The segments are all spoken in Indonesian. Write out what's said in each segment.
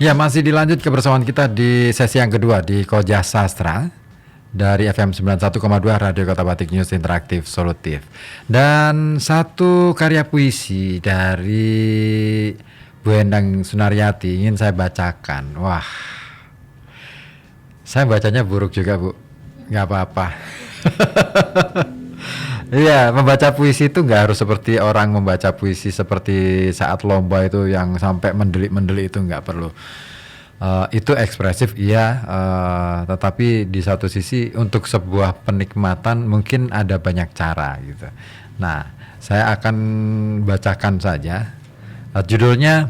Ya, masih dilanjut kebersamaan kita di sesi yang kedua di Koja Sastra dari FM 91,2 Radio Kota Batik News Interaktif Solutif. Dan satu karya puisi dari Bu Endang Sunaryati ingin saya bacakan. Wah, saya bacanya buruk juga, Bu. Nggak apa-apa. Iya, membaca puisi itu nggak harus seperti orang membaca puisi seperti saat lomba itu yang sampai mendelik-mendelik, itu nggak perlu. Itu ekspresif, iya, tetapi di satu sisi untuk sebuah penikmatan mungkin ada banyak cara gitu. Nah, saya akan bacakan saja. Judulnya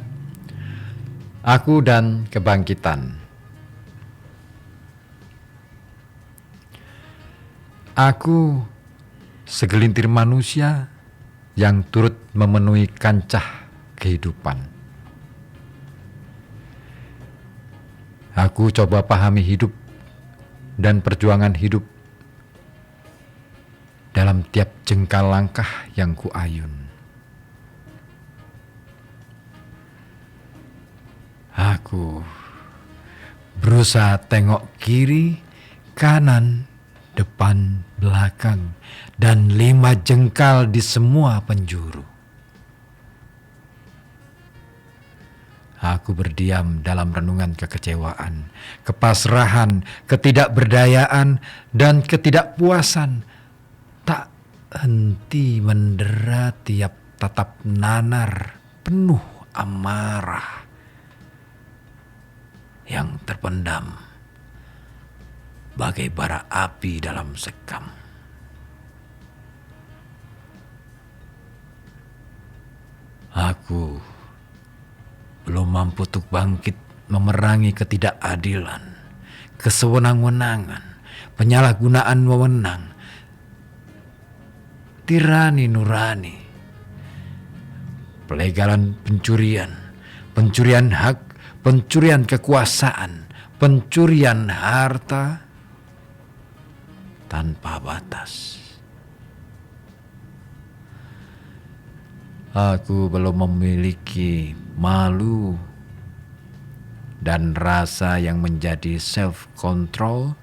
Aku dan Kebangkitan. Aku segelintir manusia yang turut memenuhi kancah kehidupan. Aku coba pahami hidup dan perjuangan hidup dalam tiap jengkal langkah yang kuayun. Aku berusaha tengok kiri, kanan, depan, belakang, dan 5 jengkal di semua penjuru. Aku berdiam dalam renungan kekecewaan, kepasrahan, ketidakberdayaan, dan ketidakpuasan. Tak henti mendera tiap tatap nanar penuh amarah yang terpendam bagai bara api dalam sekam. Aku belum mampu untuk bangkit memerangi ketidakadilan, kesewenang-wenangan, penyalahgunaan wewenang, tirani nurani, pelegalan pencurian, pencurian hak, pencurian kekuasaan, pencurian harta tanpa batas. Aku belum memiliki malu dan rasa yang menjadi self-control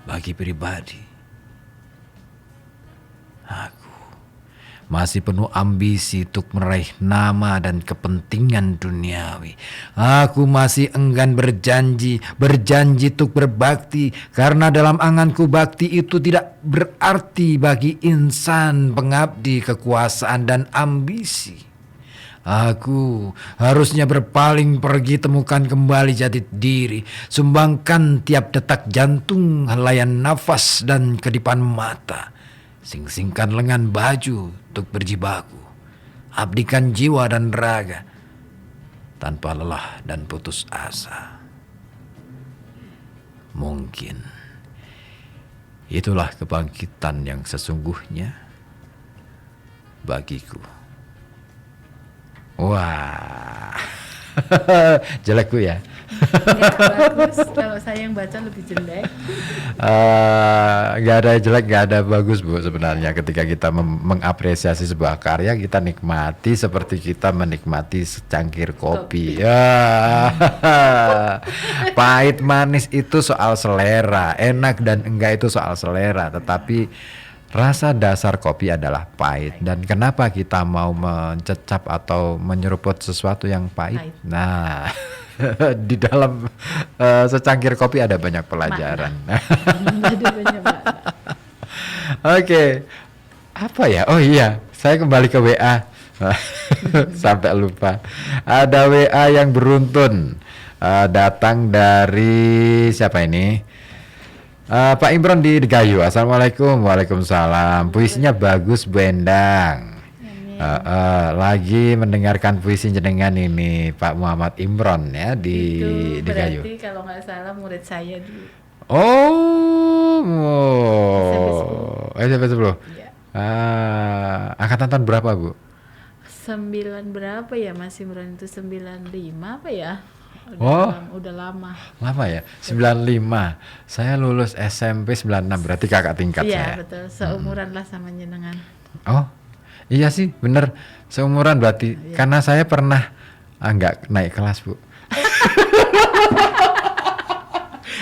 bagi pribadi. Aku masih penuh ambisi untuk meraih nama dan kepentingan duniawi. Aku masih enggan berjanji untuk berbakti, karena dalam anganku bakti itu tidak berarti bagi insan pengabdi kekuasaan dan ambisi. Aku harusnya berpaling pergi, temukan kembali jati diri, sumbangkan tiap detak jantung, helaian nafas dan kedipan mata, sing-singkan lengan baju untuk berjibaku, abdikan jiwa dan raga tanpa lelah dan putus asa. Mungkin itulah kebangkitan yang sesungguhnya bagiku. Wah, jelekku ya. Nggak bagus, kalau saya yang baca lebih jelek. Nggak ada jelek, nggak ada bagus, Bu. Sebenarnya ketika kita mengapresiasi sebuah karya, kita nikmati seperti kita menikmati secangkir kopi. Ya, pahit manis itu soal selera, enak dan enggak itu soal selera. Tetapi rasa dasar kopi adalah pahit. Dan kenapa kita mau mencecap atau menyeruput sesuatu yang pahit? Nah, di dalam secangkir kopi ada banyak pelajaran. Oke. Apa ya? Oh iya, saya kembali ke WA. Sampai lupa. Ada WA yang beruntun, datang dari siapa ini? Pak Imron di Gayo. Assalamualaikum. Waalaikumsalam. Puisinya bagus, Bu Endang. Lagi mendengarkan puisi jenengan ini, Pak Muhammad Imron ya di Gayo. Berarti kalau nggak salah murid saya dulu. SMP 10. Iya. Angkatan tahun berapa, Bu? 9 berapa ya Mas Imron itu, 95 apa ya? Udah lama. Lama ya? 95. Saya lulus SMP 96, berarti kakak tingkat saya. Iya, betul. Seumuran lah sama jenengan. Oh, iya sih, bener. Seumuran berarti. Iya. Karena saya pernah enggak naik kelas, Bu.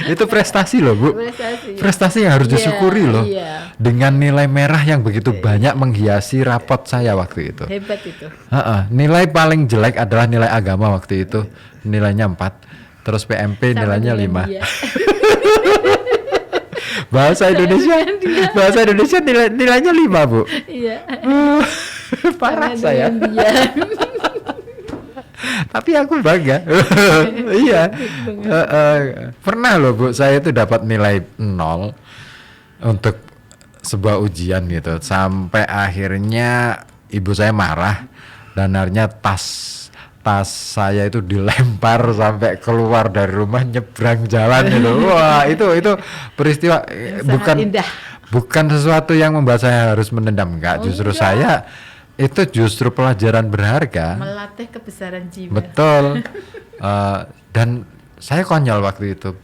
Itu prestasi loh Bu. Prestasi. Prestasi yang harus Iya, disyukuri loh. iya. Dengan nilai merah yang begitu banyak menghiasi rapot saya waktu itu. Hebat itu. Nilai paling jelek adalah nilai agama waktu itu. Nilainya 4. Terus PMP Sama nilainya dengan 5. dia. Bahasa Indonesia nilainya 5 Bu. Iya. Parah Sama saya. dengan dia. Tapi aku bangga. Iya. Pernah loh Bu, saya itu dapat nilai 0 untuk sebuah ujian gitu. Sampai akhirnya ibu saya marah dan akhirnya tas saya itu dilempar sampai keluar dari rumah, nyebrang jalan gitu. Wah, itu peristiwa Sangat indah. bukan sesuatu yang membuat saya harus menendam. Enggak, justru enggak. saya itu justru pelajaran berharga. Melatih kebesaran jiwa. Betul. Dan saya konyol waktu itu.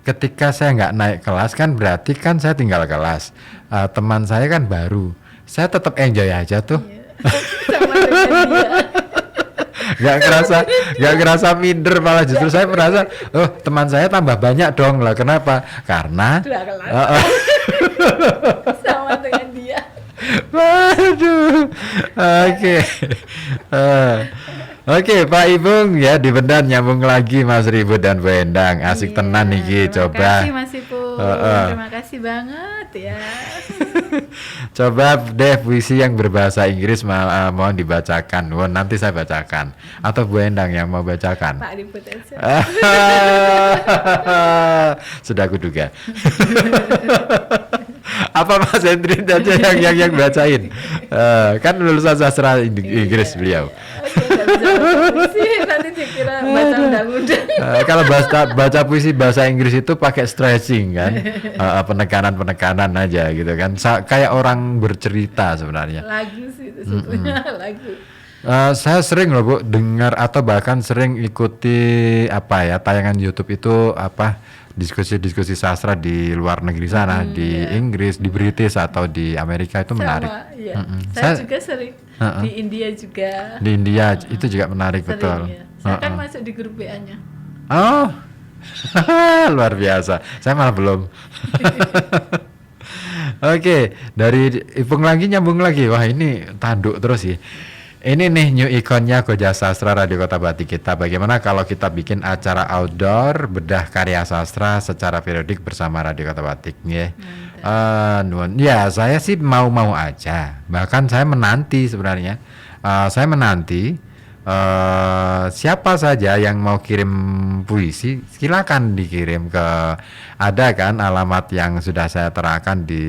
Ketika saya nggak naik kelas kan berarti kan saya tinggal kelas. Teman saya kan baru. Saya tetap enjoy aja tuh. Sama dengan dia. Nggak kerasa minder, malah justru saya merasa, oh teman saya tambah banyak dong lah. Kenapa? Karena Dua kelas. Sama dengan dia. waduh. Oke, Pak Ibung ya di Bendan nyambung lagi Mas Ribut dan Bu Endang. Asik tenan nih coba. Terima kasih Mas Ipung. Terima kasih banget ya. Coba deh puisi yang berbahasa Inggris mohon dibacakan. Wah, nanti saya bacakan. Atau Bu Endang yang mau bacakan. Pak Ribut aja. Sudah aku duga. Apa Mas Hendri aja yang bacain? Kan lulusan sastra Inggris beliau. Nanti dikira baca undang-undang. Kalau baca puisi bahasa Inggris itu pakai stretching kan, penekanan aja gitu kan, kayak orang bercerita sebenarnya. Lagu sih itu sebetulnya lagu. Saya sering loh Bu dengar atau bahkan sering ikuti tayangan YouTube itu diskusi sastra di luar negeri sana, di Inggris, di British atau di Amerika itu menarik. Sama, iya. Saya juga sering di India juga. Di India itu juga menarik Sering, betul. ya. Saya kan masuk di grup WA-nya. Oh, luar biasa. Saya malah belum. Oke, dari Ipung lagi nyambung lagi. Wah ini tanduk terus sih. Ini nih new ikonnya Koja Sastra Radio Kota Batik kita. Bagaimana kalau kita bikin acara outdoor bedah karya sastra secara periodik bersama Radio Kota Batik ya? Ya saya sih mau aja. Bahkan saya menanti sebenarnya. Saya menanti siapa saja yang mau kirim puisi silakan dikirim ke, ada kan alamat yang sudah saya terakan di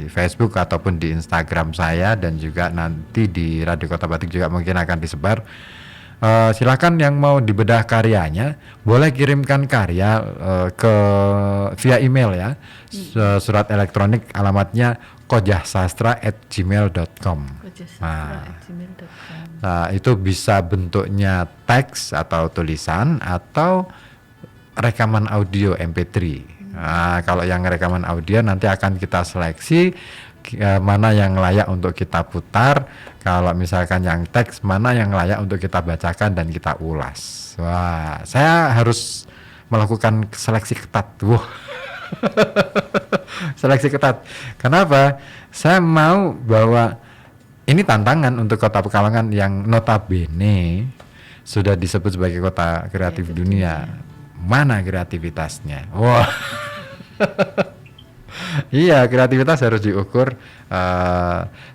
Facebook ataupun di Instagram saya, dan juga nanti di Radio Kota Batik juga mungkin akan disebar. Silakan yang mau dibedah karyanya boleh kirimkan karya ke via email ya, surat elektronik alamatnya kojahsastra@gmail.com. Nah, itu bisa bentuknya teks atau tulisan atau rekaman audio MP3. Nah, kalau yang rekaman audio nanti akan kita seleksi mana yang layak untuk kita putar. Kalau misalkan yang teks mana yang layak untuk kita bacakan dan kita ulas. Wah, saya harus melakukan seleksi ketat. Wah. Seleksi ketat. Kenapa? Saya mau bahwa ini tantangan untuk Kota Pekalongan yang notabene sudah disebut sebagai kota kreatif dunia. Mana kreativitasnya? Wah. Iya, kreativitas harus diukur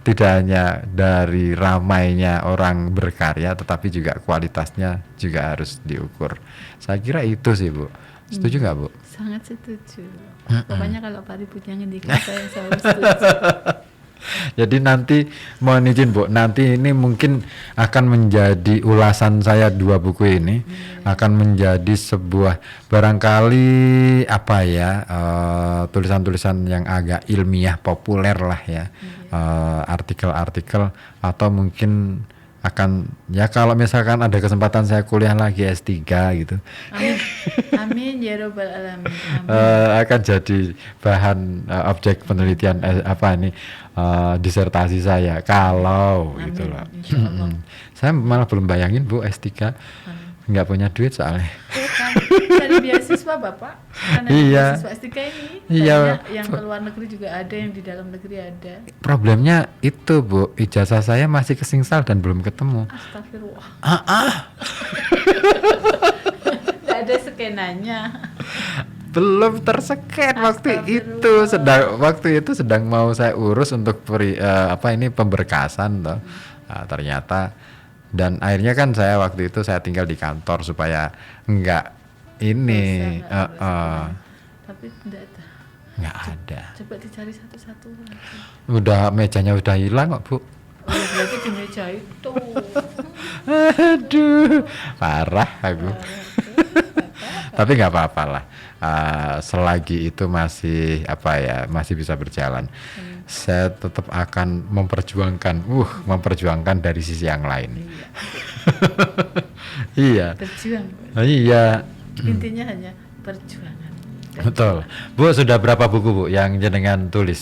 tidak hanya dari ramainya orang berkarya, tetapi juga kualitasnya juga harus diukur. Saya kira itu sih Bu. Setuju nggak Bu? Sangat setuju. Pokoknya kalau Pak Ribut yang ngendikan saya selalu setuju. Jadi nanti mohon izin Bu, nanti ini mungkin akan menjadi ulasan saya 2 buku ini, akan menjadi sebuah barangkali tulisan-tulisan yang agak ilmiah populer lah ya, artikel-artikel, atau mungkin akan ya kalau misalkan ada kesempatan saya kuliah lagi S3 gitu. Amin. Amin ya robbal alamin. Akan jadi bahan objek penelitian disertasi saya kalau Amin, gitu loh. insyaallah. Saya malah belum bayangin Bu S3, nggak punya duit soalnya. Cari beasiswa beasiswa Bapak. Karena Iya. beasiswa S3 ini. Iya. Banyak yang ke luar negeri juga ada, yang di dalam negeri ada. Problemnya itu Bu, ijazah saya masih kesingsal dan belum ketemu. Astagfirullah. Ah, Nggak ada skenanya. belum terseken waktu itu sedang mau saya urus untuk pemberkasan toh. Nah, ternyata dan akhirnya kan saya waktu itu saya tinggal di kantor supaya enggak ini Tapi enggak ada. coba dicari satu-satu lagi. Udah mejanya udah hilang kok, Bu. Oh, ya berarti di meja itu. Aduh, parah aku. Tapi nggak apa-apa lah. Selagi itu masih masih bisa berjalan. Saya tetap akan memperjuangkan dari sisi yang lain. Iya. Berjuang. Iya. Intinya hanya perjuangan. Betul. Bu, sudah berapa buku Bu yang jenengan tulis?